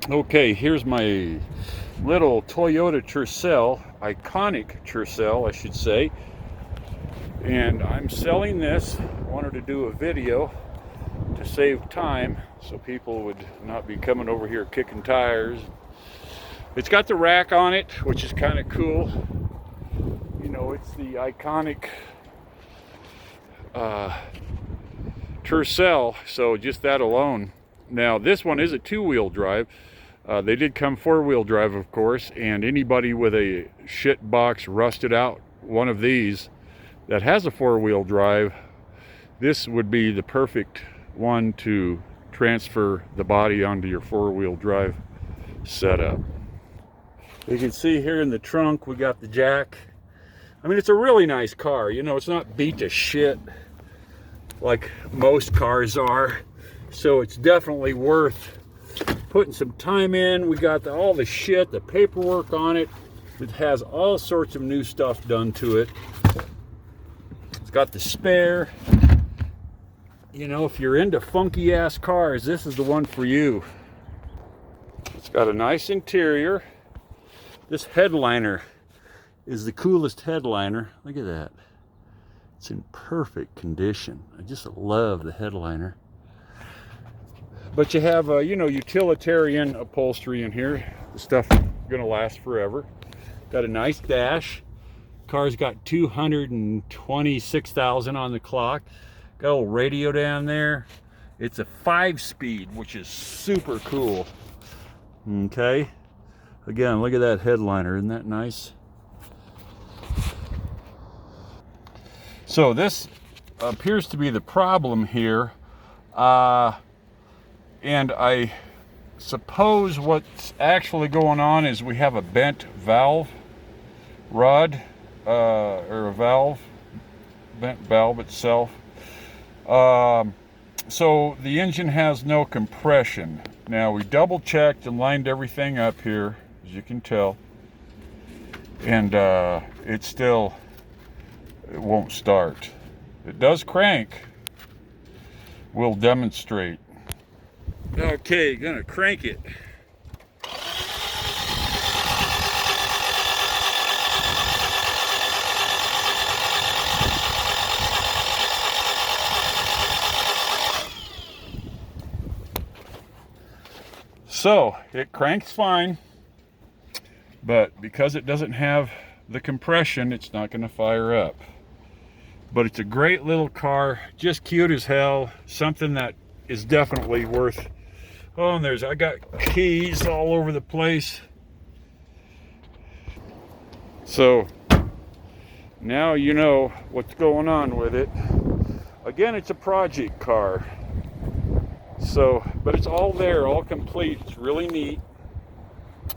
Okay, here's my little Toyota Tercel, iconic Tercel, I should say. And I'm selling this. Wanted to do a video to save time so people would not be coming over here kicking tires. It's got the rack on it, which is kind of cool. You know, it's the iconic Tercel, so just that alone. Now, this one is a two-wheel drive. They did come four-wheel drive, of course, and anybody with a shit box rusted out one of these that has a four-wheel drive, this would be the perfect one to transfer the body onto your four-wheel drive setup. You can see here in the trunk we got the jack. I mean, it's a really nice car. You know, it's not beat to shit like most cars are, so it's definitely worth putting some time in. We got all the shit, the paperwork on it. It has all sorts of new stuff done to it. It's got the spare. You know, if you're into funky ass cars, this is the one for you. It's got a nice interior. This headliner is the coolest headliner. Look at that. It's in perfect condition. I just love the headliner. But you have you know, utilitarian upholstery in here. The stuff is gonna last forever. Got a nice dash. Car's got 226,000 on the clock. Got a little radio down there. It's a 5-speed, which is super cool. Okay. Again, look at that headliner. Isn't that nice? So this appears to be the problem here. And I suppose what's actually going on is we have a bent valve rod, or a valve, bent valve itself. So the engine has no compression. Now, we double checked and lined everything up here, as you can tell, and it won't start. It does crank. We'll demonstrate. Okay, gonna crank it. So it cranks fine, but because it doesn't have the compression, it's not going to fire up. But it's a great little car, just cute as hell, something that is definitely worth. Oh, and I got keys all over the place. So now you know what's going on with it. Again, it's a project car. So, but it's all there, all complete. It's really neat.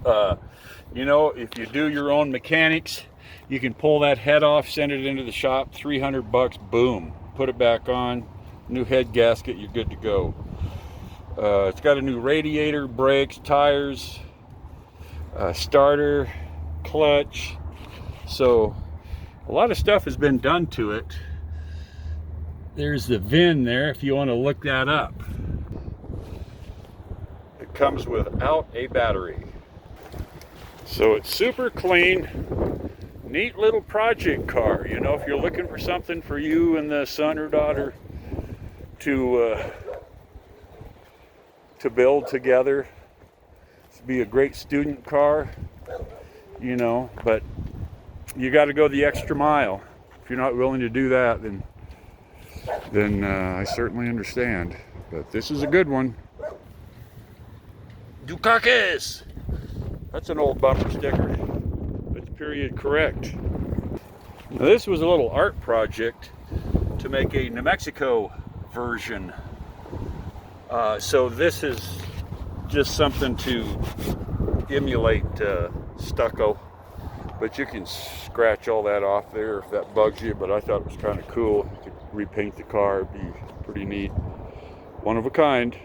You know, if you do your own mechanics, you can pull that head off, send it into the shop, $300, boom, put it back on, new head gasket, you're good to go. It's got a new radiator, brakes, tires, starter, clutch. So a lot of stuff has been done to it. There's the VIN there if you want to look that up. It comes without a battery. So it's super clean, neat little project car. You know, if you're looking for something for you and the son or daughter to build together, to be a great student car, you know, but you got to go the extra mile. If you're not willing to do that, then I certainly understand. But this is a good one. Dukakis! That's an old bumper sticker. That's period correct. Now, this was a little art project to make a New Mexico version. So this is just something to emulate stucco. But you can scratch all that off there if that bugs you. But I thought it was kind of cool. You could repaint the car. It'd be pretty neat. One of a kind.